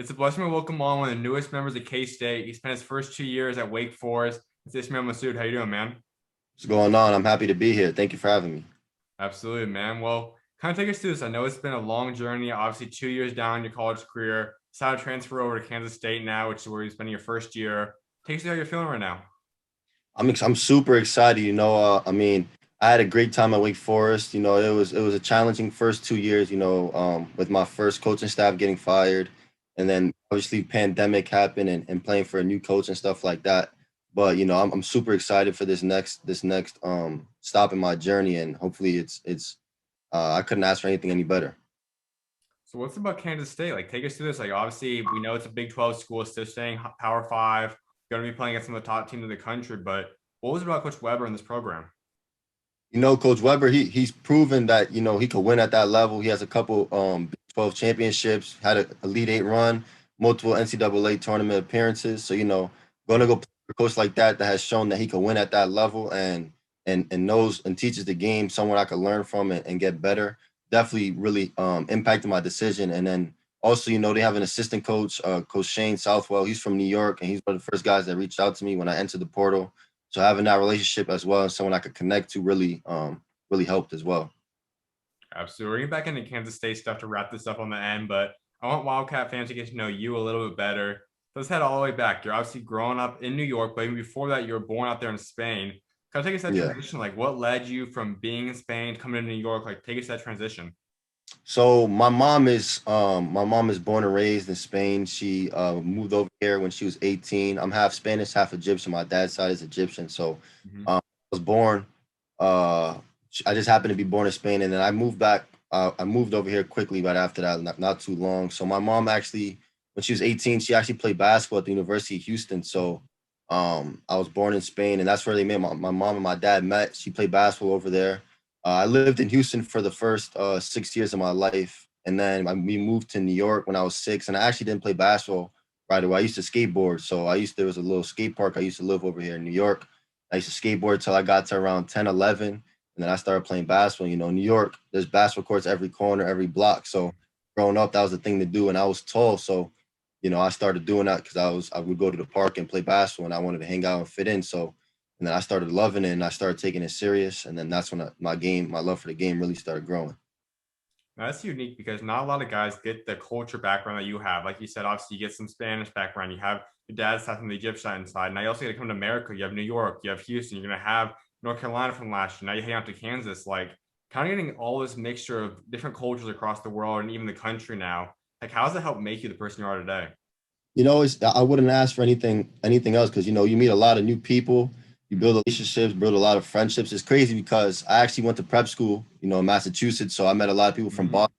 It's a blessing to welcome on one of the newest members of K-State. He spent his first 2 years at Wake Forest. It's Ismael Massoud. How you doing, man? What's going on? I'm happy to be here. Thank you for having me. Absolutely, man. Well, kind of take us through this. I know it's been a long journey. Obviously, 2 years down in your college career. Decided to transfer over to Kansas State now, which is where you're spending your first year. Take us through how you're feeling right now. I'm super excited. I had a great time at Wake Forest. It was a challenging first 2 years. With my first coaching staff getting fired, and then obviously pandemic happened and playing for a new coach and stuff like that. But I'm super excited for this next stop in my journey, and hopefully it's I couldn't ask for anything any better. So, what's about Kansas State? Like, take us through this. Like, obviously, we know it's a Big 12 school, still staying Power Five, going to be playing against some of the top teams in the country. But what was it about Coach Weber in this program? Coach Weber, he's proven that, he could win at that level. He has a couple Big 12 championships, had an Elite Eight run, multiple NCAA tournament appearances. So, going to go play for a coach like that has shown that he can win at that level and knows and teaches the game, someone I could learn from and get better. Definitely really impacted my decision. And then also, they have an assistant coach, Coach Shane Southwell. He's from New York, and he's one of the first guys that reached out to me when I entered the portal. So having that relationship as well as someone I could connect to really helped as well. Absolutely. We're getting back into Kansas State stuff to wrap this up on the end, but I want Wildcat fans to get to know you a little bit better. Let's head all the way back. You're obviously growing up in New York, but even before that, you were born out there in Spain. Kind of take us that Yeah. transition. Like, what led you from being in Spain to coming to New York? Like, take us that transition. So my mom is born and raised in Spain. She moved over here when she was 18. I'm half Spanish, half Egyptian. My dad's side is Egyptian. So Mhm. I was born. Uh, I just happened to be born in Spain, and then I moved back. I moved over here quickly, right after that, not too long. So my mom actually, when she was 18, she actually played basketball at the University of Houston. So I was born in Spain, and that's where they met. My mom and my dad met. She played basketball over there. I lived in Houston for the first 6 years of my life, and then we moved to New York when I was six. And I actually didn't play basketball right away. I used to skateboard, so there was a little skate park I used to live over here in New York. I used to skateboard till I got to around 10, 11, and then I started playing basketball. New York, there's basketball courts every corner, every block. So growing up, that was the thing to do, and I was tall, so I started doing that because I would go to the park and play basketball, and I wanted to hang out and fit in. So and then I started loving it and I started taking it serious. And then that's when my love for the game really started growing. Now, that's unique because not a lot of guys get the culture background that you have. Like you said, obviously, you get some Spanish background. You have your dad's side from the Egyptian side. Now you also get to come to America. You have New York, you have Houston. You're going to have North Carolina from last year. Now you hang out to Kansas. Like, kind of getting all this mixture of different cultures across the world and even the country now. Like, how does it help make you the person you are today? I wouldn't ask for anything else because you meet a lot of new people, you build relationships, build a lot of friendships. It's crazy because I actually went to prep school, in Massachusetts, so I met a lot of people from Mhm. Boston,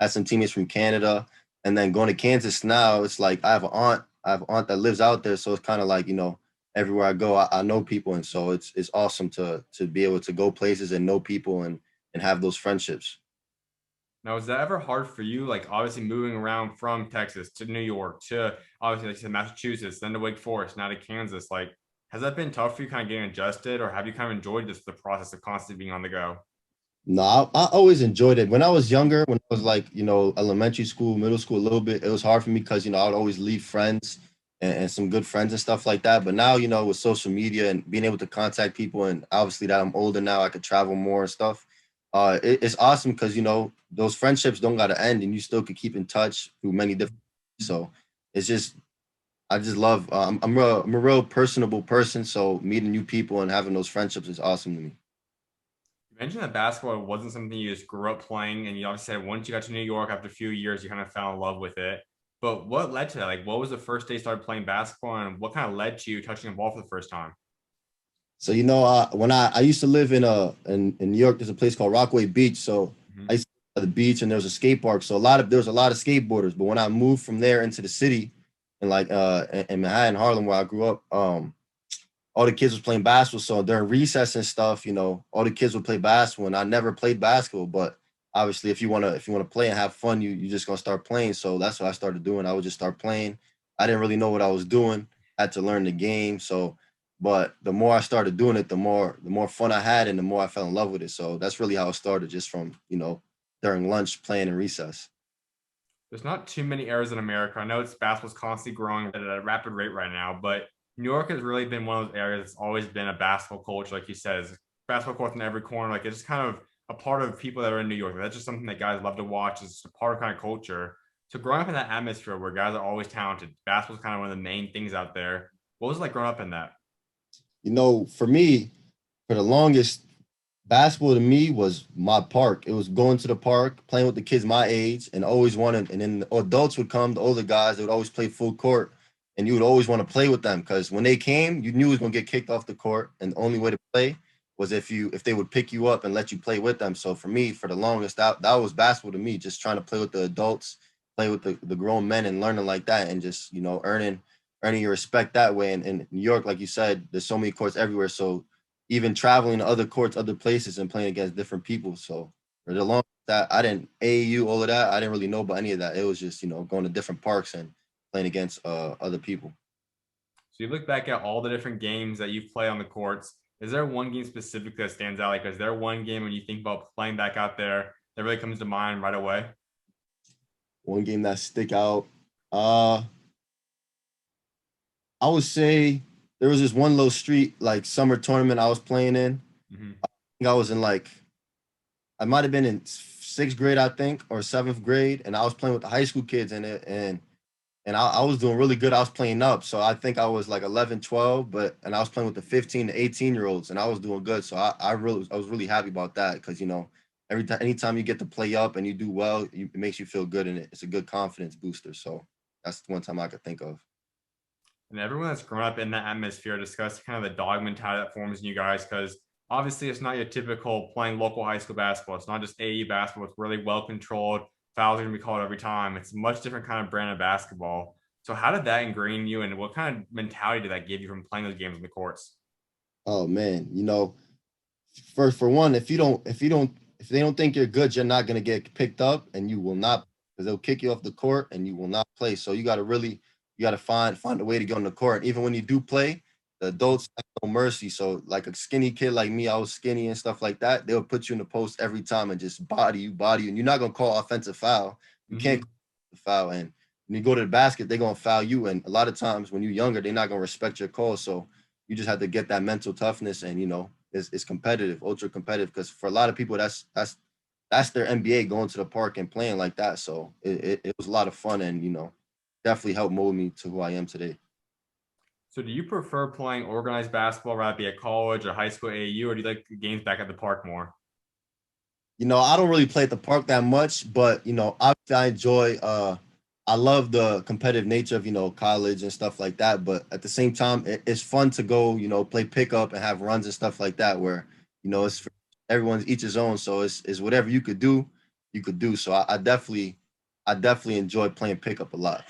had some teammates from Canada, and then going to Kansas now, it's like I have an aunt that lives out there, so it's kind of like everywhere I go, I know people, and so it's awesome to be able to go places and know people and have those friendships. Now, is that ever hard for you? Like, obviously, moving around from Texas to New York to obviously, like you said, Massachusetts, then to Wake Forest, now to Kansas. Like, has that been tough for you kind of getting adjusted, or have you kind of enjoyed just the process of constantly being on the go? No, I always enjoyed it. When I was younger, when I was like, elementary school, middle school, a little bit, it was hard for me because, I would always leave friends and some good friends and stuff like that. But now, with social media and being able to contact people, and obviously that I'm older now, I could travel more and stuff. It's awesome because, those friendships don't got to end and you still could keep in touch through many different. So it's just, I just love, I'm a real personable person. So meeting new people and having those friendships is awesome to me. You mentioned that basketball wasn't something you just grew up playing, and you obviously said once you got to New York after a few years, you kind of fell in love with it. But what led to that? Like, what was the first day you started playing basketball, and what kind of led to you touching a ball for the first time? So when I used to live in New York, there's a place called Rockaway Beach. So I Mhm. used to go to the beach and there was a skate park. So there was a lot of skateboarders. But when I moved from there into the city, and like in Manhattan, Harlem, where I grew up, all the kids was playing basketball. So during recess and stuff, all the kids would play basketball, and I never played basketball. But obviously, if you wanna play and have fun, you just gonna start playing. So that's what I started doing. I would just start playing. I didn't really know what I was doing. I had to learn the game. So, but the more I started doing it, the more fun I had, and the more I fell in love with it. So that's really how it started, just from during lunch playing in recess. There's not too many eras in America. I know it's basketball's constantly growing at a rapid rate right now, but New York has really been one of those areas that's always been a basketball culture, like you said. It's basketball courts in every corner. Like it's just kind of a part of people that are in New York. That's just something that guys love to watch. It's just a part of kind of culture. So growing up in that atmosphere where guys are always talented, basketball's kind of one of the main things out there. What was it like growing up in that? For me, for the longest, basketball to me was my park. It was going to the park, playing with the kids my age, and always wanted. And then the adults would come, the older guys, they would always play full court, and you would always want to play with them because when they came, you knew it was gonna get kicked off the court, and the only way to play was if they would pick you up and let you play with them. So for me, for the longest, that was basketball to me, just trying to play with the adults, play with the grown men, and learning like that, and just earning your respect that way. And in New York, like you said, there's so many courts everywhere, so even traveling to other courts, other places, and playing against different people. So for the long that I didn't AAU, all of that, I didn't really know about any of that. It was just going to different parks and playing against other people. So you look back at all the different games that you've played on the courts. Is there one game specifically that stands out? Like, is there one game when you think about playing back out there that really comes to mind right away? One game that stick out. Uh, I would say there was this one little street like summer tournament I was playing in. Mm-hmm. I think I was in like I might have been in sixth grade, I think, or seventh grade, and I was playing with the high school kids in it, and I was doing really good. I was playing up. So I think I was like 11, 12, and I was playing with the 15 to 18-year-olds and I was doing good. So I was really happy about that because, anytime you get to play up and you do well, it makes you feel good and it's a good confidence booster. So that's the one time I could think of. And everyone that's grown up in that atmosphere discuss kind of the dog mentality that forms in you guys because obviously it's not your typical playing local high school basketball. It's not just AE basketball. It's really well controlled. Fouls are going to be called every time. It's a much different kind of brand of basketball. So how did that ingrain you and what kind of mentality did that give you from playing those games on the courts? Oh man, for one, if they don't think you're good, you're not gonna get picked up, and you will not because they'll kick you off the court, and you will not play. So you gotta find a way to get on the court. Even when you do play, the adults have no mercy. So like a skinny kid like me, I was skinny and stuff like that. They'll put you in the post every time and just body you, and you're not gonna call offensive foul. You can't Mm-hmm. call the foul, and when you go to the basket, they're gonna foul you. And a lot of times when you're younger, they're not gonna respect your call. So you just have to get that mental toughness, and it's competitive, ultra competitive. Because for a lot of people, that's their NBA, going to the park and playing like that. So it was a lot of fun, and definitely helped mold me to who I am today. So do you prefer playing organized basketball rather be at college or high school AAU, or do you like the games back at the park more? I don't really play at the park that much, but obviously I enjoy I love the competitive nature of college and stuff like that. But at the same time, it's fun to go play pickup and have runs and stuff like that where it's for everyone's each his own. So it's whatever you could do. So I definitely enjoy playing pickup a lot.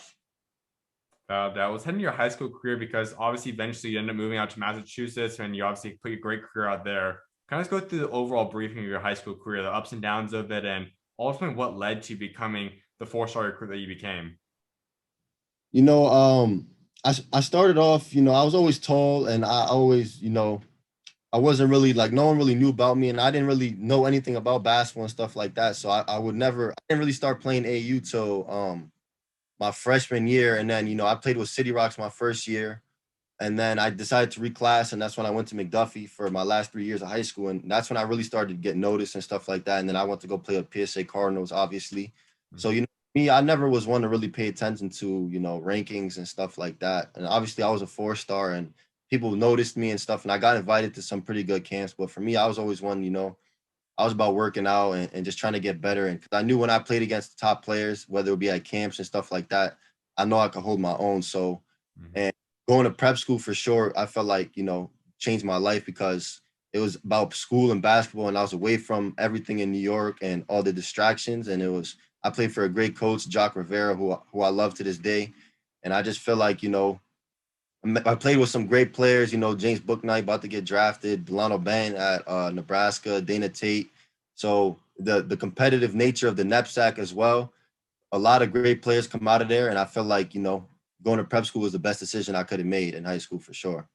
That was heading to your high school career because obviously eventually you end up moving out to Massachusetts and you obviously put your great career out there. Kind of just go through the overall briefing of your high school career, the ups and downs of it, and ultimately what led to becoming the four-star recruit that you became. You know, I started off, I was always tall, and I always, I wasn't really like no one really knew about me, and I didn't really know anything about basketball and stuff like that. So I didn't really start playing AU till my freshman year, and then I played with City Rocks my first year, and then I decided to reclass, and that's when I went to MacDuffie for my last 3 years of high school, and that's when I really started to get noticed and stuff like that. And then I went to go play with PSA Cardinals, obviously. So Mhm. me, I never was one to really pay attention to rankings and stuff like that. And obviously, I was a 4-star, and people noticed me and stuff, and I got invited to some pretty good camps. But for me, I was always one, I was about working out and just trying to get better. And because I knew when I played against the top players, whether it be at camps and stuff like that, I know I could hold my own. So, Mhm. and going to prep school for sure, I felt like, changed my life because it was about school and basketball. And I was away from everything in New York and all the distractions. And I played for a great coach, Jock Rivera, who I love to this day. And I just feel like, I played with some great players, James Bouknight about to get drafted, Delano Ban at Nebraska, Dana Tate. So the competitive nature of the knapsack as well. A lot of great players come out of there, and I feel like going to prep school was the best decision I could have made in high school for sure.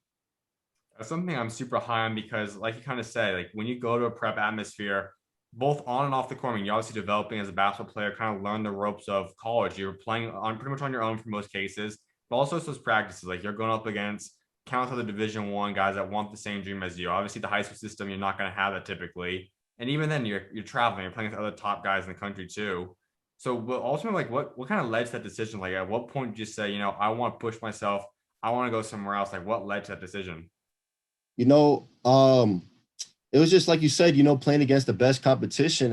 That's something I'm super high on because, like you kind of said, like when you go to a prep atmosphere, both on and off the court. I mean, you're obviously developing as a basketball player, kind of learn the ropes of college. You're playing on pretty much on your own for most cases, but also those practices. Like you're going up against countless other Division I guys that want the same dream as you. Obviously, the high school system, you're not going to have that typically. And even then, you're traveling, you're playing with other top guys in the country too. So, but ultimately, like, what kind of led to that decision? Like, at what point did you say, I want to push myself, I want to go somewhere else? Like, what led to that decision? You know, it was just like you said, playing against the best competition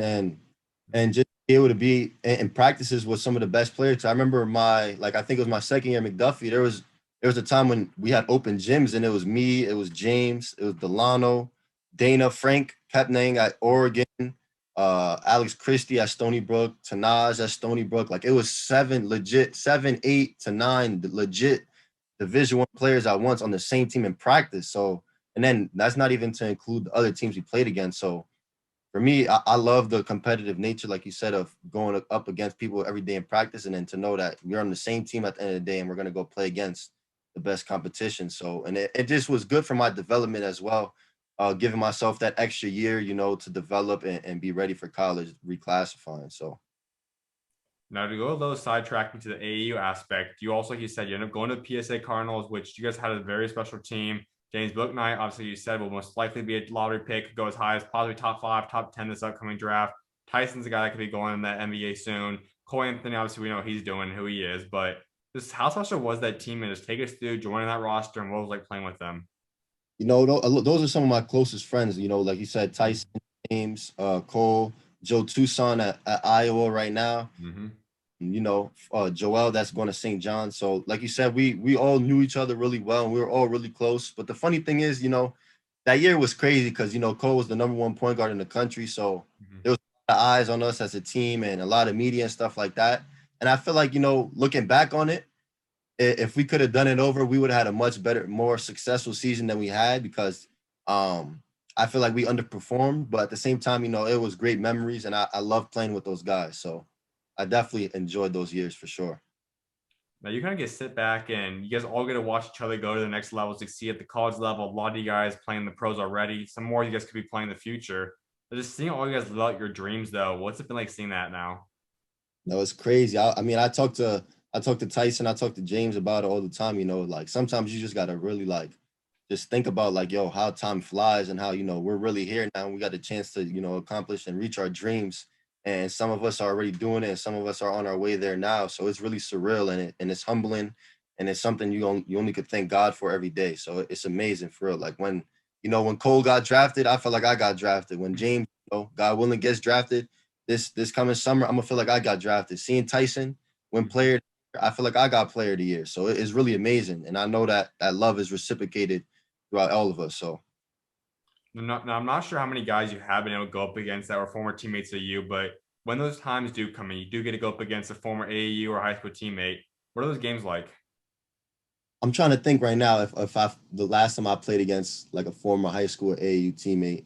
and just be able to be in practices with some of the best players. I remember I think it was my second year at MacDuffie. There was a time when we had open gyms and it was me, it was James, it was Delano, Dana, Frank Kepnang at Oregon, Alex Christie at Stony Brook, Tanaj at Stony Brook. Like it was seven, 8 to 9 legit Division I players at once on the same team in practice. So, and then that's not even to include the other teams we played against. So for me, I love the competitive nature, like you said, of going up against people every day in practice, and then to know that we're on the same team at the end of the day and we're going to go play against the best competition. So, and it just was good for my development as well, giving myself that extra year, to develop and be ready for college, reclassifying. So, Now, to go a little sidetracking to the AAU aspect, you also, like you said, you end up going to the PSA Cardinals, which you guys had a very special team. James Bouknight, obviously, you said will most likely be a lottery pick, go as high as possibly top 5, top 10 this upcoming draft. Tyson's a guy that could be going in that NBA soon. Cole Anthony, obviously, we know he's doing, who he is, but just how special was that team? And just take us through joining that roster and what was like playing with them. those are some of my closest friends. Like you said, Tyson, James, Cole, Joe Tucson at Iowa right now. Mm-hmm. Joel that's going to St. John. So like you said, we all knew each other really well and we were all really close. But the funny thing is, that year was crazy because Cole was the #1 point guard in the country. So Mm-hmm. there was a lot of eyes on us as a team and a lot of media and stuff like that. And I feel like, looking back on it, if we could have done it over, we would have had a much better, more successful season than we had because I feel like we underperformed. But at the same time, it was great memories and I love playing with those guys. So I definitely enjoyed those years for sure. Now you kind of get sit back and you guys all get to watch each other go to the next level, succeed at the college level. A lot of you guys playing the pros already. Some more you guys could be playing in the future. But just seeing all you guys live out your dreams though, what's it been like seeing that now? No, it's crazy. I mean, I talk to Tyson, I talk to James about it all the time. Like sometimes you just gotta really like just think about like, yo, how time flies and how we're really here now. And we got a chance to accomplish and reach our dreams. And some of us are already doing it, and some of us are on our way there now. So it's really surreal and it's humbling, and it's something you only could thank God for every day. So it's amazing for real. Like when Cole got drafted, I felt like I got drafted. When James, God willing, gets drafted this coming summer, I'm gonna feel like I got drafted. Seeing Tyson win player, I feel like I got player of the year. So it's really amazing, and I know that love is reciprocated throughout all of us. So Now, I'm not sure how many guys you have been able to go up against that were former teammates of you, but when those times do come in, you do get to go up against a former AAU or high school teammate. What are those games like? I'm trying to think right now if I the last time I played against like a former high school AAU teammate.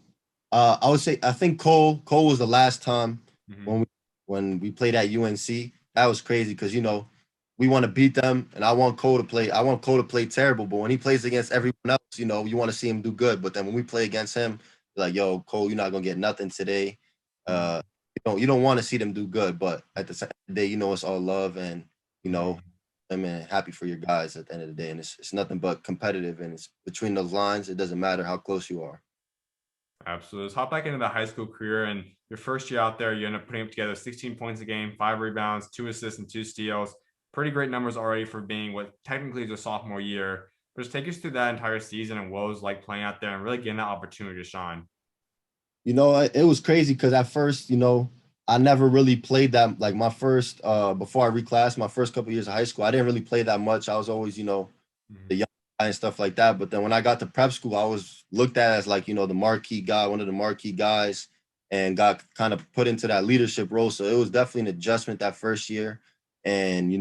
I would say I think Cole was the last time Mm-hmm. when we played at UNC. That was crazy because we want to beat them, and I want Cole to play. I want Cole to play terrible, but when he plays against everyone else, you want to see him do good. But then when we play against him, like, yo, Cole, you're not gonna get nothing today. Mm-hmm. You don't want to see them do good, but at the same day, it's all love and you know, Mm-hmm. I mean, happy for your guys at the end of the day, and it's nothing but competitive, and it's between those lines. It doesn't matter how close you are. Absolutely. Let's hop back into the high school career. And your first year out there, you end up putting up together 16 points a game, 5 rebounds, 2 assists, and 2 steals. Pretty great numbers already for being what technically is a sophomore year. But just take us through that entire season and what it was like playing out there and really getting that opportunity to shine. It was crazy because at first, I never really played that. Like my first, before I reclassed, my first couple of years of high school, I didn't really play that much. I was always, the Mm-hmm. young guy and stuff like that. But then when I got to prep school, I was looked at as like, the marquee guy, one of the marquee guys, and got kind of put into that leadership role. So it was definitely an adjustment that first year. And,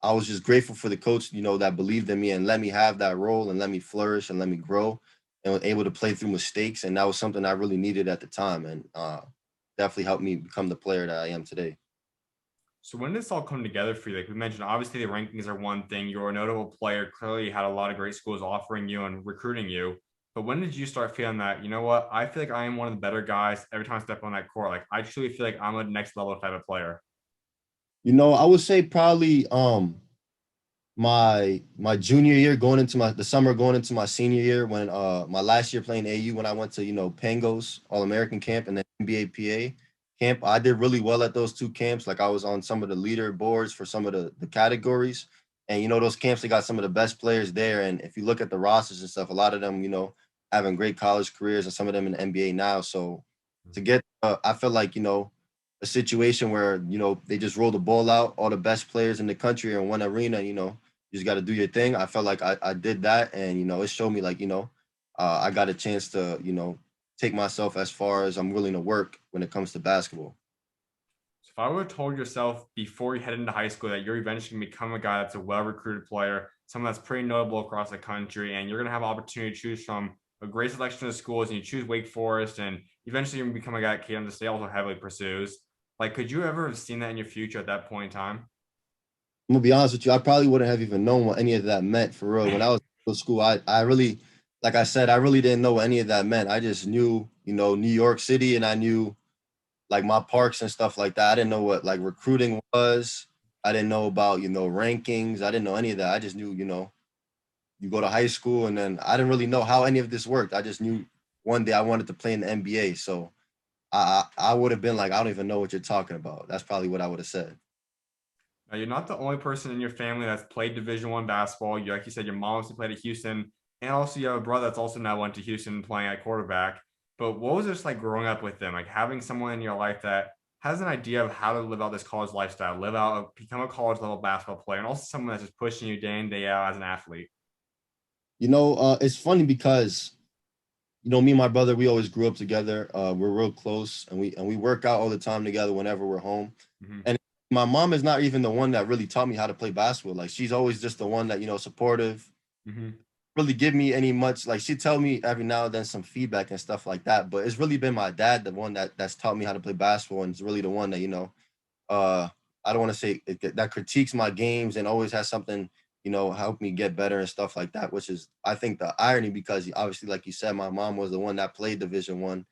I was just grateful for the coach, that believed in me and let me have that role and let me flourish and let me grow and was able to play through mistakes. And that was something I really needed at the time and definitely helped me become the player that I am today. So when did this all come together for you? Like we mentioned, obviously the rankings are one thing. You're a notable player. Clearly, you had a lot of great schools offering you and recruiting you. But when did you start feeling that, you know what, I feel like I am one of the better guys every time I step on that court? Like I truly feel like I'm a next level type of player. I would say probably my junior year going into the summer going into my senior year when my last year playing AU when I went to Pangos All American camp and then NBA PA camp. I did really well at those two camps. Like I was on some of the leader boards for some of the categories, and those camps they got some of the best players there. And if you look at the rosters and stuff, a lot of them having great college careers and some of them in the NBA now. So to get I feel like a situation where they just roll the ball out, all the best players in the country in one arena. You just got to do your thing. I felt like I did that, and it showed me like I got a chance to take myself as far as I'm willing to work when it comes to basketball. So if I would have told yourself before you head into high school that you're eventually going to become a guy that's a well-recruited player, someone that's pretty notable across the country, and you're going to have opportunity to choose from a great selection of schools, and you choose Wake Forest, and eventually you're going to become a guy that Kansas State also heavily pursues. Like, could you ever have seen that in your future at that point in time? I'm gonna be honest with you, I probably wouldn't have even known what any of that meant for real. When I was in school, I really, like I said, I really didn't know what any of that meant. I just knew, New York City, and I knew like my parks and stuff like that. I didn't know what like recruiting was. I didn't know about, rankings. I didn't know any of that. I just knew, you go to high school, and then I didn't really know how any of this worked. I just knew one day I wanted to play in the NBA. So I would have been like, I don't even know what you're talking about. That's probably what I would have said. Now, you're not the only person in your family that's played Division I basketball. You, like you said, your mom also played at Houston, and also you have a brother that's also now went to Houston playing at quarterback. But what was it just like growing up with them, like having someone in your life that has an idea of how to live out this college lifestyle, live out, become a college level basketball player, and also someone that's just pushing you day in day out as an athlete? It's funny because me and my brother, we always grew up together. We're real close, and we work out all the time together whenever we're home. Mm-hmm. And my mom is not even the one that really taught me how to play basketball. Like she's always just the one that supportive, Mm-hmm. really give me any much like she tell me every now and then some feedback and stuff like that. But it's really been my dad, the one that's taught me how to play basketball, and it's really the one that uh, I don't want to say that critiques my games and always has something, help me get better and stuff like that, which is, I think, the irony because obviously, like you said, my mom was the one that played Division I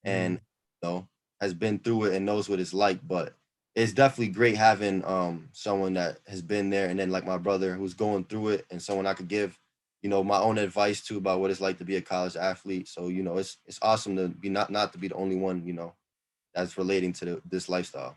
and, Mm-hmm. has been through it and knows what it's like. But it's definitely great having someone that has been there. And then like my brother who's going through it and someone I could give, my own advice to about what it's like to be a college athlete. So, it's awesome to be not to be the only one, that's relating to this lifestyle.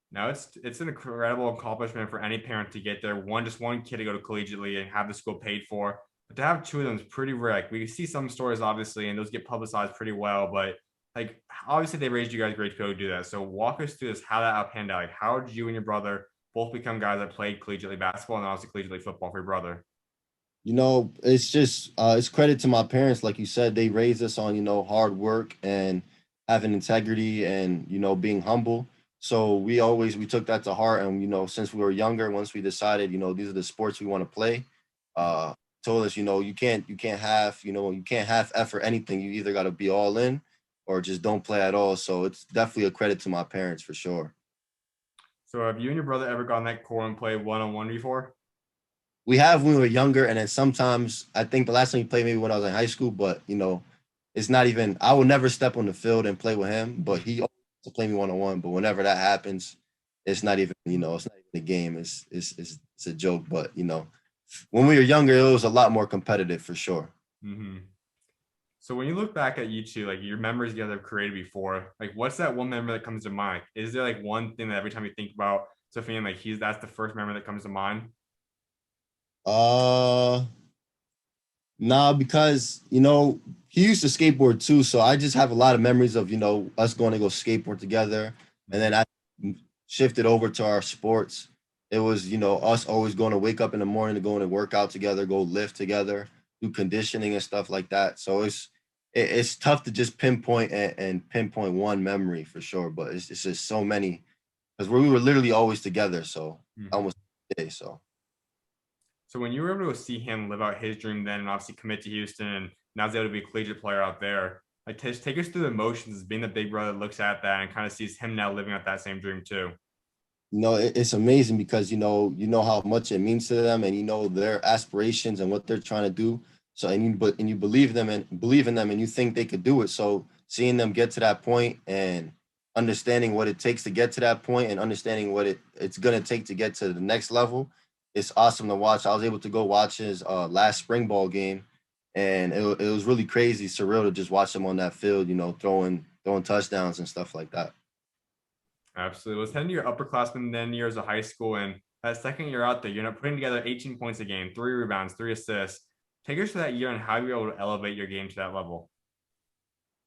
Now it's an incredible accomplishment for any parent to get there. One kid to go to collegiately and have the school paid for, but to have two of them is pretty rare. Like we see some stories obviously, and those get publicized pretty well. But like obviously they raised you guys great to be able to do that. So walk us through this, how that panned out. Like how did you and your brother both become guys that played collegiately basketball and obviously collegiately football for your brother? It's just it's credit to my parents. Like you said, they raised us on, hard work and having integrity and, being humble. So we took that to heart. And, since we were younger, once we decided, these are the sports we want to play, uh, told us, you can't half effort anything. You either got to be all in or just don't play at all. So it's definitely a credit to my parents for sure. So have you and your brother ever gone that court and played one on one before? We have when we were younger, and then sometimes I think the last time we played maybe when I was in high school, but it's not even. I would never step on the field and play with him, but he always to play me 1-on-1. But whenever that happens, it's not even it's not even a game. It's a joke. But when we were younger, it was a lot more competitive for sure. Mm-hmm. So when you look back at you two, like your memories you guys have created before, like what's that one memory that comes to mind? Is there like one thing that every time you think about Sofian, like that's the first memory that comes to mind? Uh, nah, because he used to skateboard too, so I just have a lot of memories of us going to go skateboard together, and then I shifted over to our sports. It was us always going to wake up in the morning to go and work out together, go lift together, do conditioning and stuff like that. So it's tough to just pinpoint and pinpoint one memory for sure, but it's just so many because we were literally always together. So Mm-hmm. almost every day. So. So when you were able to see him live out his dream then and obviously commit to Houston and now he's able to be a collegiate player out there, like take us through the emotions being the big brother that looks at that and kind of sees him now living out that same dream too. It's amazing because you know how much it means to them, and their aspirations and what they're trying to do. So and you believe them and believe in them and you think they could do it. So seeing them get to that point and understanding what it takes to get to that point and understanding what it's gonna take to get to the next level, it's awesome to watch. I was able to go watch his last spring ball game, and it was really crazy, surreal to just watch him on that field, throwing touchdowns and stuff like that. Absolutely. Let's head into your upperclassmen then years of high school. And that second year out there, you're putting together 18 points a game, 3 rebounds, 3 assists. Take us to that year and how you were able to elevate your game to that level.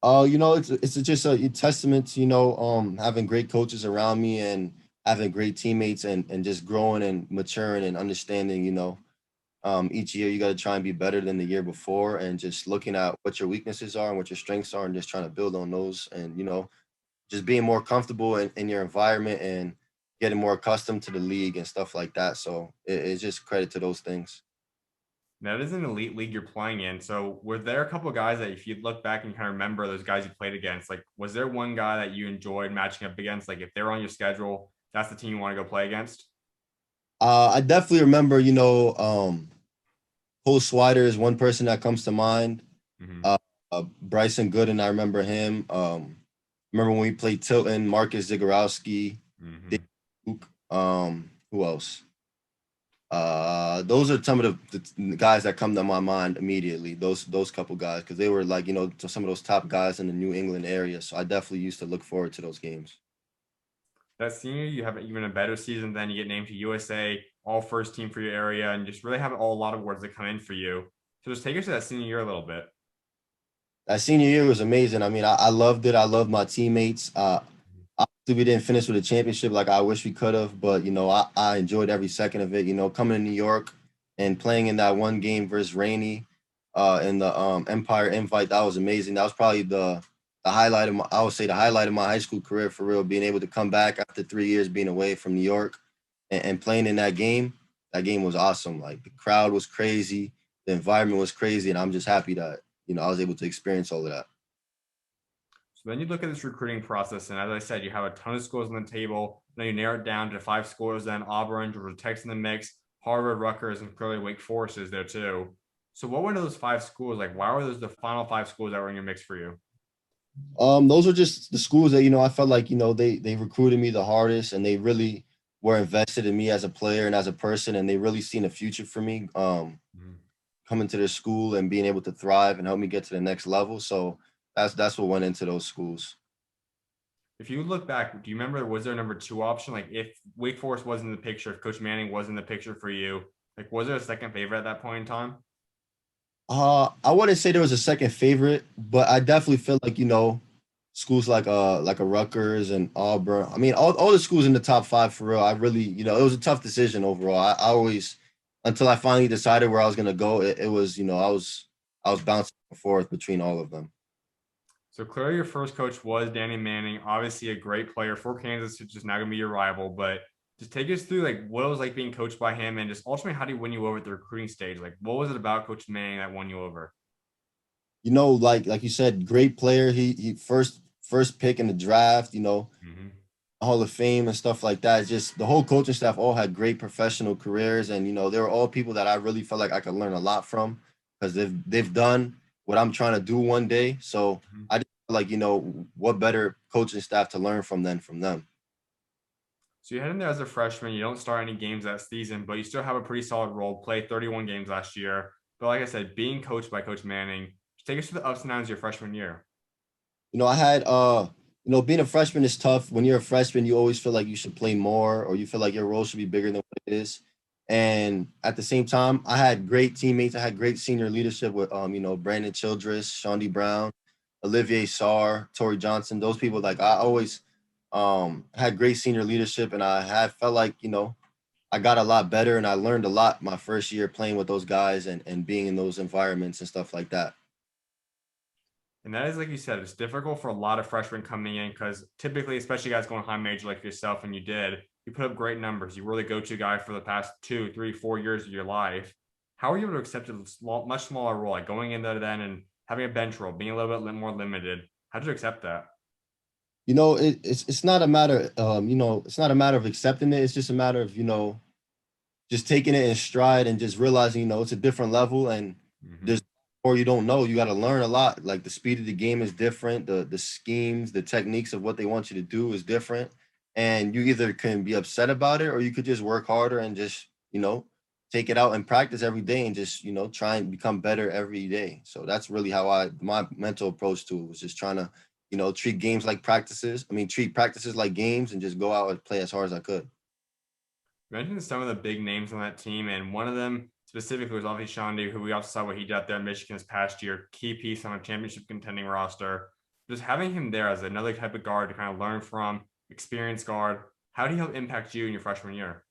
It's just a testament to, having great coaches around me and having great teammates and just growing and maturing and understanding, each year you got to try and be better than the year before and just looking at what your weaknesses are and what your strengths are and just trying to build on those and, just being more comfortable in your environment and getting more accustomed to the league and stuff like that. So it's just credit to those things. Now, it is an elite league you're playing in. So, were there a couple of guys that, if you look back and kind of remember those guys you played against, like, was there one guy that you enjoyed matching up against? Like, if they were on your schedule, that's the team you want to go play against? I definitely remember, Cole Swider is one person that comes to mind. Mm-hmm. Uh, Bryson Gooden, I remember him. Remember when we played Tilton, Marcus Zagorowski, Mm-hmm. who else? Those are some of the guys that come to my mind immediately. Those couple guys, because they were like, some of those top guys in the New England area. So I definitely used to look forward to those games. That senior, you have even a better season. Then you get named to USA, all first team for your area, and just really have a lot of words that come in for you. So just take us to that senior year a little bit. That senior year was amazing. I mean, I loved it. I loved my teammates. Obviously, we didn't finish with a championship like I wish we could have, but I enjoyed every second of it. Coming to New York and playing in that one game versus Rainey, in the Empire Invite, that was amazing. That was probably the highlight of I would say the highlight of my high school career for real. Being able to come back after 3 years being away from New York and playing in that game. That game was awesome. Like the crowd was crazy, the environment was crazy, and I'm just happy that I was able to experience all of that. So then you look at this recruiting process, and as I said, you have a ton of schools on the table. Now you narrow it down to 5 schools. Then Auburn, Georgia Tech's in the mix, Harvard, Rutgers, and clearly Wake Forest is there too. So what were those 5 schools like? Why were those the final 5 schools that were in your mix for you? Those are just the schools that I felt like they recruited me the hardest, and they really were invested in me as a player and as a person, and they really seen a future for me. Mhm. Coming to their school and being able to thrive and help me get to the next level. So that's what went into those schools. If you look back, do you remember, was there a number 2 option? Like if Wake Forest was in the picture, if Coach Manning was in the picture for you, like was there a second favorite at that point in time? I wouldn't say there was a second favorite, but I definitely feel like schools like a Rutgers and Auburn. I mean, all the schools in the top five for real. I really it was a tough decision overall. I always until I finally decided where I was gonna go. It was I was bouncing forth between all of them. So clearly your first coach was Danny Manning, obviously a great player for Kansas, who's just now gonna be your rival. But just take us through like what it was like being coached by him and just ultimately how did he win you over at the recruiting stage? Like what was it about Coach Manning that won you over? Like you said, great player. He first pick in the draft. Mm-hmm. Hall of Fame and stuff like that. Just the whole coaching staff all had great professional careers, and they were all people that I really felt like I could learn a lot from because they've done what I'm trying to do one day. So Mm-hmm. I just feel like what better coaching staff to learn from than from them. So you head in there as a freshman. You don't start any games that season, but you still have a pretty solid role. Played 31 games last year. But like I said, being coached by Coach Manning, just take us through the ups and downs of your freshman year. I had being a freshman is tough. When you're a freshman, you always feel like you should play more or you feel like your role should be bigger than what it is. And at the same time, I had great teammates. I had great senior leadership with Brandon Childress, Shawnee Brown, Olivier Sarr, Tori Johnson. Those people, like I always had great senior leadership, and I had felt like I got a lot better and I learned a lot my first year playing with those guys and being in those environments and stuff like that. And that is, like you said, it's difficult for a lot of freshmen coming in because typically, especially guys going high major like yourself, and you did, you put up great numbers. You were the go-to guy for the past 2, 3, 4 years of your life. How are you able to accept a much smaller role, like going in there then and having a bench role, being a little bit more limited? How did you accept that? It's not a matter it's not a matter of accepting it. It's just a matter of just taking it in stride and just realizing it's a different level and there's Mm-hmm. or you don't know. You got to learn a lot. Like the speed of the game is different. The schemes, the techniques of what they want you to do is different. And you either can be upset about it or you could just work harder and just, take it out and practice every day and just, try and become better every day. So that's really how my mental approach to it was just trying to, treat games like practices. I mean, treat practices like games and just go out and play as hard as I could. You mentioned some of the big names on that team, and one of them specifically was obviously Shandy, who we also saw what he did out there in Michigan this past year, key piece on a championship contending roster. Just having him there as another type of guard to kind of learn from, experienced guard, how did he help impact you in your freshman year?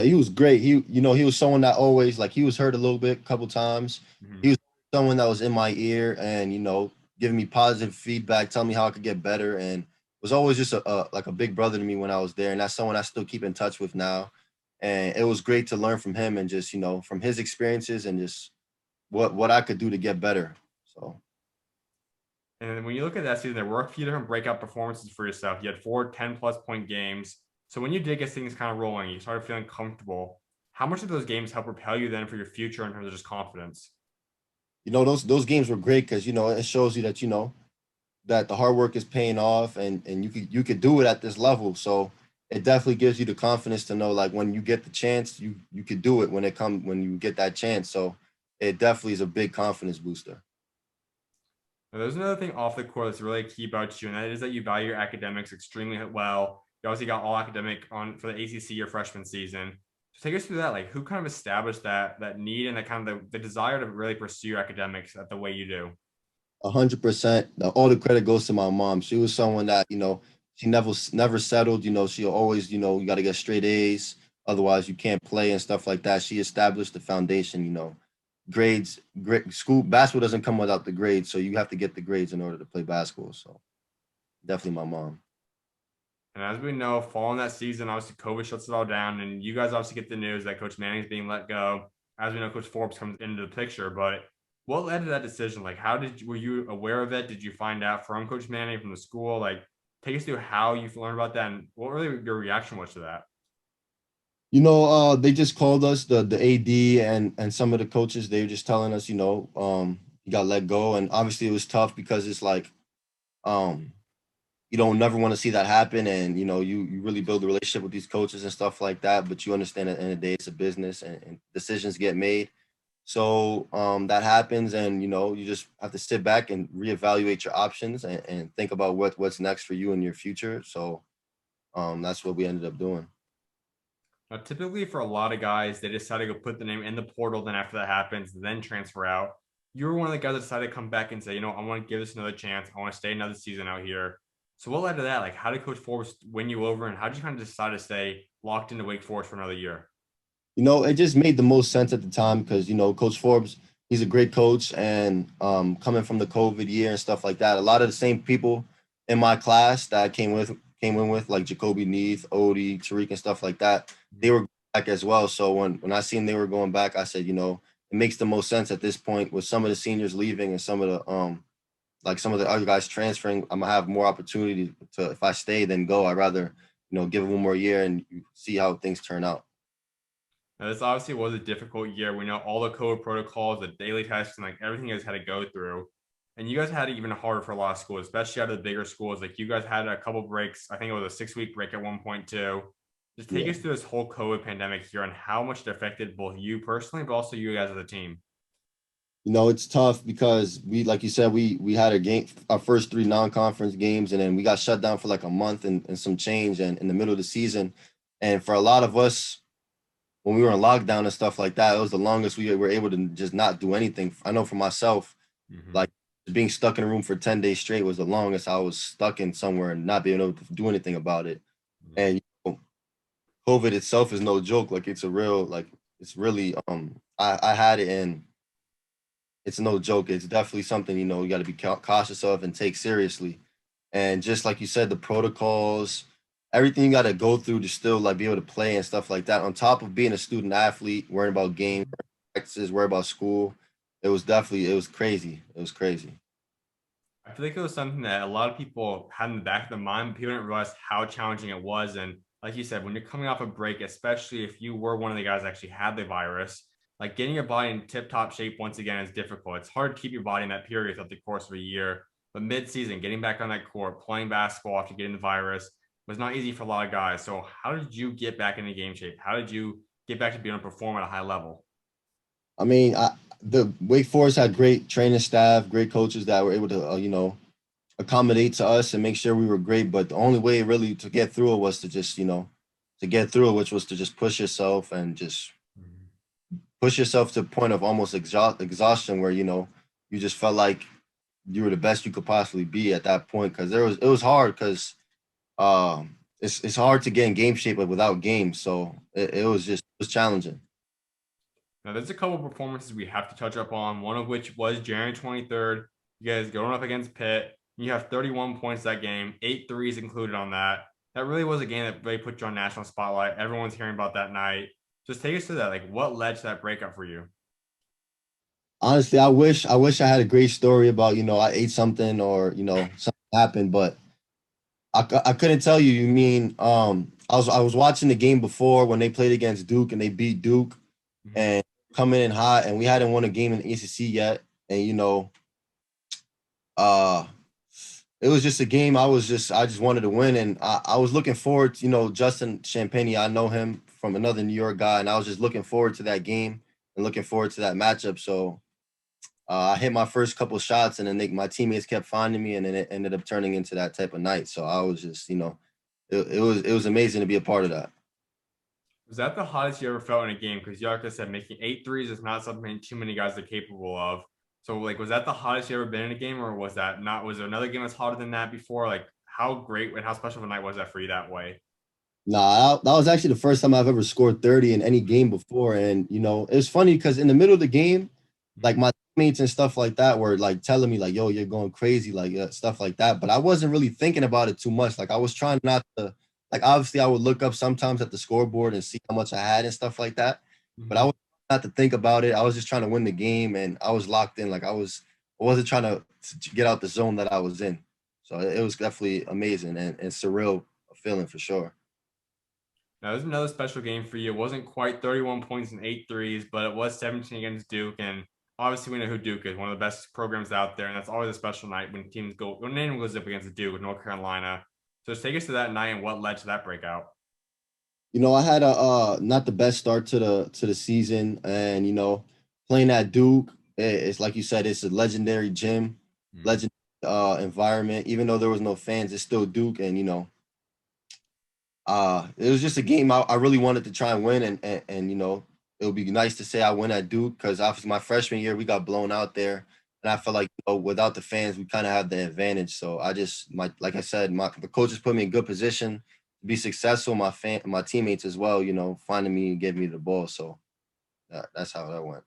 He was great. He was someone that always like he was hurt a little bit, a couple times. He Mm-hmm. was someone that was in my ear and giving me positive feedback, telling me how I could get better, and was always just like a big brother to me when I was there. And that's someone I still keep in touch with now. And it was great to learn from him and just from his experiences and just what I could do to get better. So. And when you look at that season, there were a few different breakout performances for yourself. You had 4 10+ point games. So when you did get things kind of rolling, you started feeling comfortable. How much of those games help propel you then for your future in terms of just confidence? Those games were great because it shows you that that the hard work is paying off and you could do it at this level. So it definitely gives you the confidence to know like when you get the chance, you could do it when you get that chance. So it definitely is a big confidence booster. Now, there's another thing off the court that's really key about you, and that is that you value your academics extremely well. You obviously got all academic on for the ACC your freshman season. So take us through that. Like, who kind of established that need and that kind of the desire to really pursue your academics at the way you do? 100%. All the credit goes to my mom. She was someone that she never settled. She always you got to get straight A's, otherwise you can't play and stuff like that. She established the foundation. Grades, great school basketball doesn't come without the grades, so you have to get the grades in order to play basketball. So definitely my mom. And as we know, following that season, obviously COVID shuts it all down, and you guys obviously get the news that Coach Manning's being let go. As we know, Coach Forbes comes into the picture, but what led to that decision? Like, were you aware of it? Did you find out from Coach Manning from the school? Like, take us through how you learned about that and what really your reaction was to that. They just called us the AD and some of the coaches. They were just telling us, he got let go, and obviously it was tough because it's like, um, you don't never want to see that happen, and you really build a relationship with these coaches and stuff like that. But you understand at the end of the day, it's a business, and decisions get made. So that happens, and you just have to sit back and reevaluate your options and think about what's next for you in your future. So that's what we ended up doing. Now, typically for a lot of guys, they decide to go put the name in the portal. Then after that happens, then transfer out. You were one of the guys that decided to come back and say, I want to give this another chance. I want to stay another season out here. So what led to that? Like, how did Coach Forbes win you over, and how did you kind of decide to stay locked into Wake Forest for another year? It just made the most sense at the time because Coach Forbes, he's a great coach, and coming from the COVID year and stuff like that, a lot of the same people in my class that I came in with like Jacoby Neath, Odie, Tariq, and stuff like that, they were back as well. So when I seen they were going back, I said, it makes the most sense at this point with some of the seniors leaving and some of the some of the other guys transferring. I'm gonna have more opportunity to if I stay than go. I'd rather give it one more year and see how things turn out. Now, this obviously was a difficult year. We know all the COVID protocols, the daily testing, like everything you guys had to go through. And you guys had it even harder for a lot of schools, especially out of the bigger schools. Like you guys had a couple breaks. I think it was a 6 week break at one point too. Just take Yeah. us through this whole COVID pandemic here and how much it affected both you personally, but also you guys as a team. It's tough because like you said, we had our first three non-conference games, and then we got shut down for like a month and some change, and in the middle of the season. And for a lot of us, when we were in lockdown and stuff like that, it was the longest we were able to just not do anything. I know for myself, Mm-hmm. like being stuck in a room for 10 days straight was the longest I was stuck in somewhere and not being able to do anything about it. And COVID itself is no joke. Like it's a real, like it's really I had it, and it's no joke. It's definitely something, you got to be cautious of and take seriously. And just like you said, the protocols, everything you got to go through to still like be able to play and stuff like that. On top of being a student athlete, worrying about games, practices, worry about school, it was crazy. It was crazy. I feel like it was something that a lot of people had in the back of their mind, but people didn't realize how challenging it was. And like you said, when you're coming off a break, especially if you were one of the guys that actually had the virus, like getting your body in tip-top shape once again is difficult. It's hard to keep your body in that period throughout the course of a year. But mid-season, getting back on that court, playing basketball after getting the virus was not easy for a lot of guys. So how did you get back into game shape? How did you get back to being able to perform at a high level? I mean, the Wake Forest had great training staff, great coaches that were able to, accommodate to us and make sure we were great. But the only way really to get through it was to just, to get through it, which was to just push yourself and just push yourself to a point of almost exhaustion where, you just felt like you were the best you could possibly be at that point. Cause it was hard because it's hard to get in game shape without games. So it was challenging. Now, there's a couple of performances we have to touch up on, one of which was January 23rd. You guys going up against Pitt. You have 31 points that game, 8 threes included on that. That really was a game that really put you on national spotlight. Everyone's hearing about that night. Just take us to that. Like, what led to that breakup for you? Honestly, I wish I had a great story about, I ate something or, something happened, but I couldn't tell you. You mean I was watching the game before when they played against Duke and they beat Duke Mhm. and coming in hot, and we hadn't won a game in the ACC yet. And uh it was just a game I just wanted to win. And I was looking forward to, Justin Champagne. I know him from another New York guy, and I was just looking forward to that game and looking forward to that matchup. So I hit my first couple shots, and then my teammates kept finding me, and then it ended up turning into that type of night. So I was just, it was amazing to be a part of that. Was that the hottest you ever felt in a game? Because you like I said, making 8 threes is not something too many guys are capable of. So, like, was that the hottest you ever been in a game, or was that not? Was there another game that's hotter than that before? Like, how great and how special of a night was that for you that way? Nah, that was actually the first time I've ever scored 30 in any game before. And, it's funny because in the middle of the game, like my teammates and stuff like that were like telling me, like, yo, you're going crazy, like stuff like that. But I wasn't really thinking about it too much. Like, I was trying not to, like, obviously, I would look up sometimes at the scoreboard and see how much I had and stuff like that. But I Mhm. was not to think about it. I was just trying to win the game and I was locked in. Like, I wasn't trying to get out the zone that I was in. So it was definitely amazing and surreal feeling for sure. Now, this is another special game for you. It wasn't quite 31 points and 8 threes, but it was 17 against Duke. And obviously, we know who Duke is, one of the best programs out there. And that's always a special night when teams go, when anyone goes up against Duke with North Carolina. So just take us to that night and what led to that breakout. I had a not the best start to the season, and playing at Duke, it's like you said, it's a legendary gym, Mhm. legend environment. Even though there was no fans, it's still Duke, and it was just a game I really wanted to try and win, and it would be nice to say I win at Duke because obviously my freshman year we got blown out there, and I felt like without the fans we kind of have the advantage. So I just like I said, the coaches put me in good position to be successful. My teammates as well, finding me and giving me the ball. So that's how that went.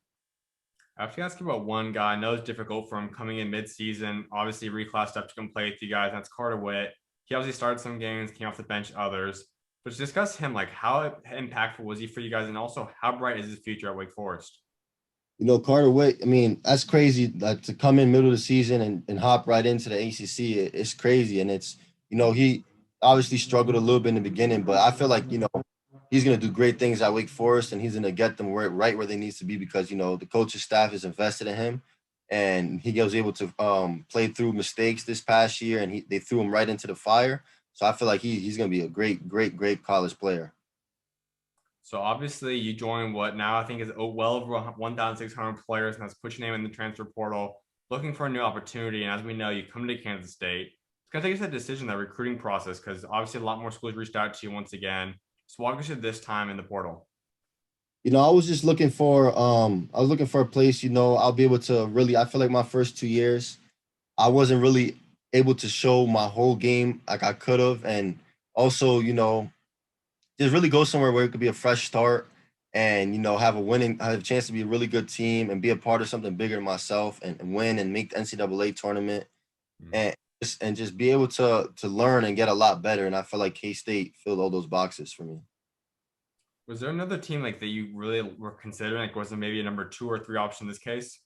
I have to ask you about one guy. I know it's difficult for him coming in mid-season. Obviously, reclassed up to come play with you guys. And that's Carter Witt. He obviously started some games, came off the bench others. But to discuss him, like how impactful was he for you guys, and also how bright is his future at Wake Forest? Carter Witt, I mean, that's crazy that to come in middle of the season and hop right into the ACC. It's crazy. And he obviously struggled a little bit in the beginning, but I feel like, he's going to do great things at Wake Forest and he's going to get them right where they needs to be because, the coaching staff is invested in him and he was able to play through mistakes this past year and they threw him right into the fire. So I feel like he's going to be a great college player. So obviously, you join what now I think is well over 1,600 players, and that's put your name in the transfer portal, looking for a new opportunity. And as we know, you come to Kansas State. It's gonna take us that decision, that recruiting process, because obviously a lot more schools reached out to you once again. So walk us through this time in the portal. I was just looking for a place, I'll be able to really I feel like my first 2 years, I wasn't really able to show my whole game like I could have. And also, just really go somewhere where it could be a fresh start and, have a chance to be a really good team and be a part of something bigger than myself and win and make the NCAA tournament Mhm. and just be able to learn and get a lot better. And I feel like K-State filled all those boxes for me. Was there another team like that you really were considering? Like, was there maybe a number two or three option in this case?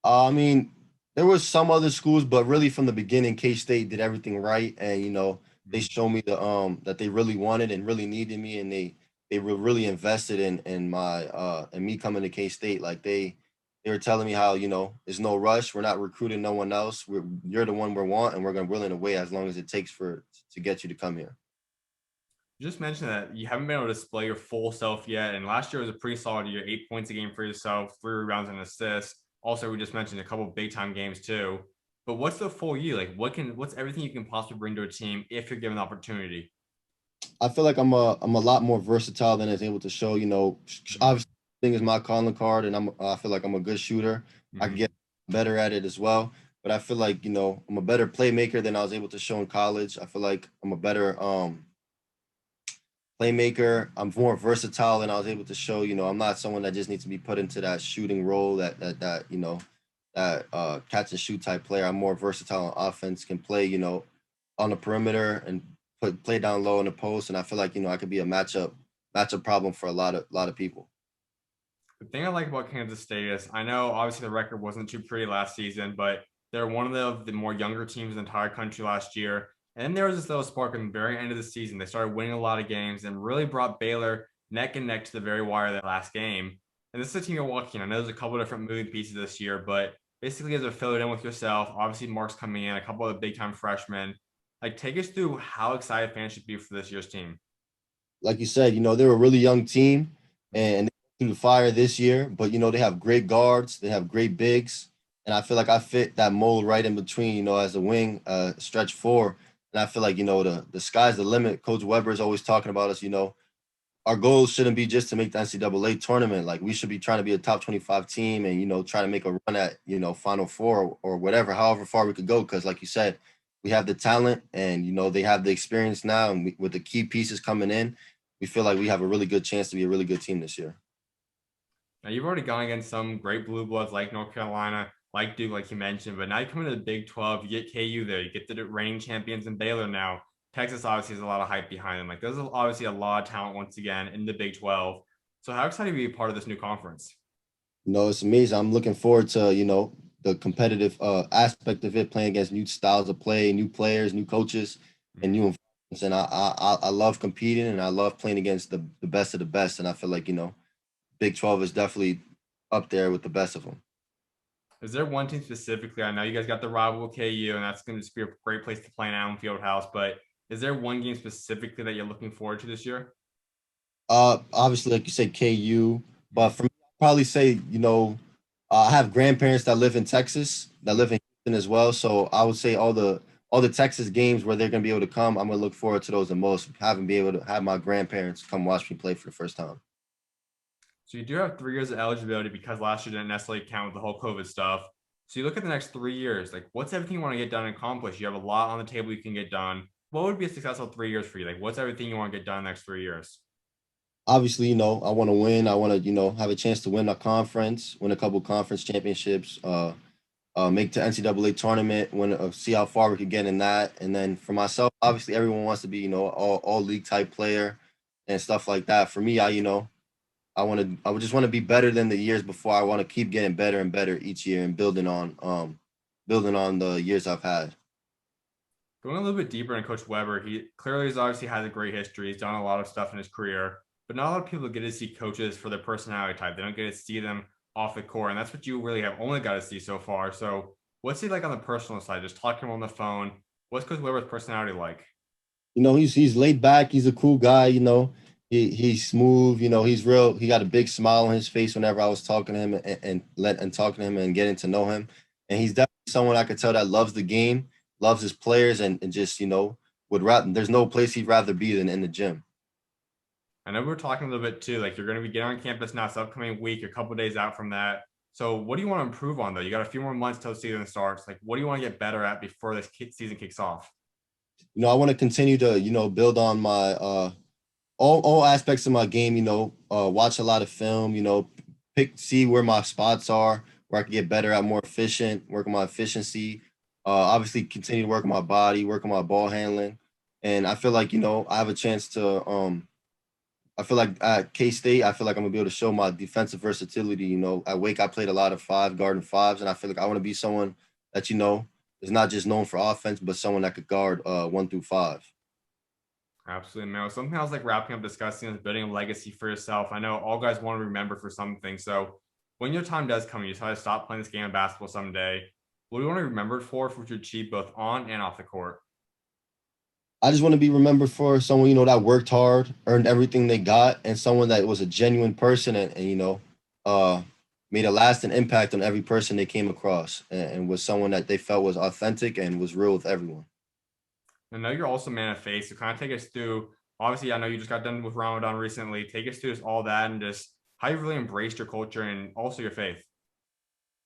I mean, there was some other schools, but really from the beginning, K State did everything right, and they Mhm. showed me that they really wanted and really needed me, and they were really invested in my in me coming to K-State. Like they were telling me how, you know, there's no rush. We're not recruiting no one else. You're the one we want, and we're gonna willing to wait as long as it takes to get you to come here. You just mentioned that you haven't been able to display your full self yet, and last year was a pretty solid year. 8 points a game for yourself, 3 rebounds and assists. Also, we just mentioned a couple of big time games too. But what's the full year like? What's everything you can possibly bring to a team if you're given the opportunity? I feel like I'm a lot more versatile than I was able to show. You know, obviously, thing is my calling card, and I feel like I'm a good shooter. I can Mm-hmm. get better at it as well. But I feel like, you know, I'm a better playmaker than I was able to show in college. I feel like I'm a better playmaker. I'm more versatile than I was able to show. You know, I'm not someone that just needs to be put into that shooting role, that you know, that catch and shoot type player. I'm more versatile on offense, can play, you know, on the perimeter and play down low in the post. And I feel like, you know, I could be a matchup problem for a lot of people. The thing I like about Kansas State is I know obviously the record wasn't too pretty last season, but they're one of the more younger teams in the entire country last year. And then there was this little spark in the very end of the season. They started winning a lot of games and really brought Baylor neck and neck to the very wire of that last game. And this is a team you're watching. I know there's a couple of different moving pieces this year, but basically as a fill it in with yourself, obviously Mark's coming in, a couple of big time freshmen. Like take us through how excited fans should be for this year's team. Like you said, you know, they're a really young team and they through the fire this year, but you know, they have great guards, they have great bigs. And I feel like I fit that mold right in between, you know, as a wing, stretch four. And I feel like, you know, the sky's the limit. Coach Weber is always talking about us, you know, our goal shouldn't be just to make the NCAA tournament. Like we should be trying to be a top 25 team and, you know, try to make a run at, you know, Final Four or whatever, however far we could go. Cause like you said, we have the talent and, you know, they have the experience now. And with the key pieces coming in, we feel like we have a really good chance to be a really good team this year. Now you've already gone against some great blue bloods like North Carolina, like Duke, like you mentioned, but now you come into the Big 12, you get KU there, you get the reigning champions in Baylor now. Texas obviously has a lot of hype behind them. Like there's obviously a lot of talent once again in the Big 12. So how excited to be a part of this new conference? You know, it's amazing. I'm looking forward to, you know, the competitive aspect of it, playing against new styles of play, new players, new coaches, and new environments. And I love competing and I love playing against the best of the best. And I feel like, you know, Big 12 is definitely up there with the best of them. Is there one team specifically? I know you guys got the rival KU, and that's going to be a great place to play in Allen Fieldhouse. But is there one game specifically that you're looking forward to this year? Obviously, like you said, KU, but for me, I'd probably say, you know, I have grandparents that live in Texas, that live in Houston as well. So I would say all the Texas games where they're gonna be able to come, I'm gonna look forward to those the most. Having be able to have my grandparents come watch me play for the first time. So you do have 3 years of eligibility because last year didn't necessarily count with the whole COVID stuff. So you look at the next 3 years, like what's everything you want to get done and accomplish? You have a lot on the table you can get done. What would be a successful 3 years for you? Like what's everything you want to get done in the next 3 years? Obviously, you know, I want to win. I want to, you know, have a chance to win a conference, win a couple conference championships, make the NCAA tournament, see how far we could get in that. And then for myself, obviously, everyone wants to be, you know, all league type player and stuff like that. For me, you know, I would just want to be better than the years before. I want to keep getting better and better each year and building on the years I've had. Going a little bit deeper in Coach Weber, he clearly has obviously had a great history. He's done a lot of stuff in his career, but not a lot of people get to see coaches for their personality type. They don't get to see them off the court, and that's what you really have only got to see so far. So, what's he like on the personal side? Just talking to him on the phone. What's Coach Weber's personality like? You know, he's laid back. He's a cool guy. You know, he's smooth. You know, he's real. He got a big smile on his face whenever I was talking to him and talking to him and getting to know him. And he's definitely someone I could tell that loves the game, loves his players, and just, you know, would rather. There's no place he'd rather be than in the gym. I know we are talking a little bit too. Like you're going to be getting on campus now. It's upcoming week, a couple days out from that. So, what do you want to improve on though? You got a few more months till the season starts. Like, what do you want to get better at before this season kicks off? You know, I want to continue to, you know, build on my all aspects of my game, you know, watch a lot of film, you know, see where my spots are, where I can get better at more efficient, work on my efficiency. Obviously continue to work on my body, work on my ball handling. And I feel like, you know, I have a chance to I feel like at K-State, I feel like I'm gonna be able to show my defensive versatility. You know, at Wake, I played a lot of five guard and fives, and I feel like I want to be someone that, you know, is not just known for offense, but someone that could guard 1 through 5. Absolutely, man. Well, something else like wrapping up discussing is building a legacy for yourself. I know all guys want to remember for something. So when your time does come, you decide to stop playing this game of basketball someday. What do you want to be remembered for what you achieved both on and off the court? I just want to be remembered for someone, that worked hard, earned everything they got, and someone that was a genuine person and uh, made a lasting impact on every person they came across and was someone that they felt was authentic and was real with everyone. I know you're also a man of faith, so kind of take us through. Obviously, I know you just got done with Ramadan recently. Take us through just all that and just how you really embraced your culture and also your faith.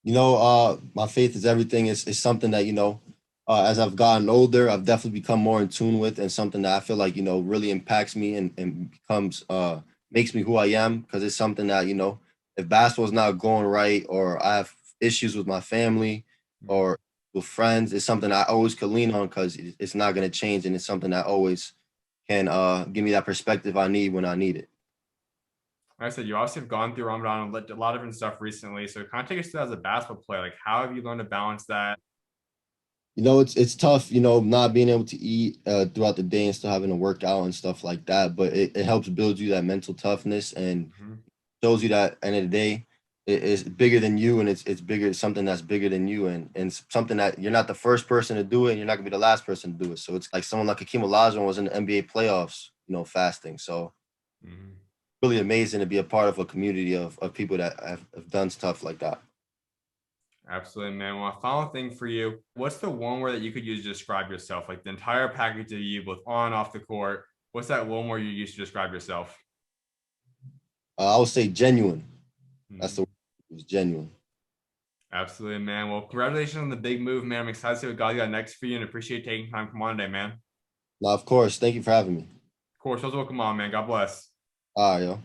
My faith is everything. It's something that, as I've gotten older, I've definitely become more in tune with and something that I feel like, really impacts me and becomes makes me who I am. Because it's something that, if basketball's not going right or I have issues with my family or with friends, it's something I always could lean on because it's not gonna change and it's something that always can give me that perspective I need when I need it. Like I said, you obviously have gone through Ramadan and a lot of different stuff recently. So kind of take us through that as a basketball player. Like, how have you learned to balance that? It's tough, not being able to eat throughout the day and still having to work out and stuff like that. But it helps build you that mental toughness and Mhm. shows you that end of the day it's bigger than you and it's bigger. It's something that's bigger than you and something that you're not the first person to do it. And you're not gonna be the last person to do it. So it's like someone like Hakeem Olajuwon was in the NBA playoffs, fasting. So Mhm. really amazing to be a part of a community of people that have done stuff like that. Absolutely, man. Well, a final thing for you. What's the one word that you could use to describe yourself? Like the entire package of you, both on and off the court. What's that one word you use to describe yourself? I would say genuine. That's the Mhm. word. It was genuine. Absolutely, man. Well, congratulations on the big move, man. I'm excited to see what God got next for you and appreciate taking time to come on today, man. Now, of course, thank you for having me. Of course, also welcome on, man. God bless. All right, yo.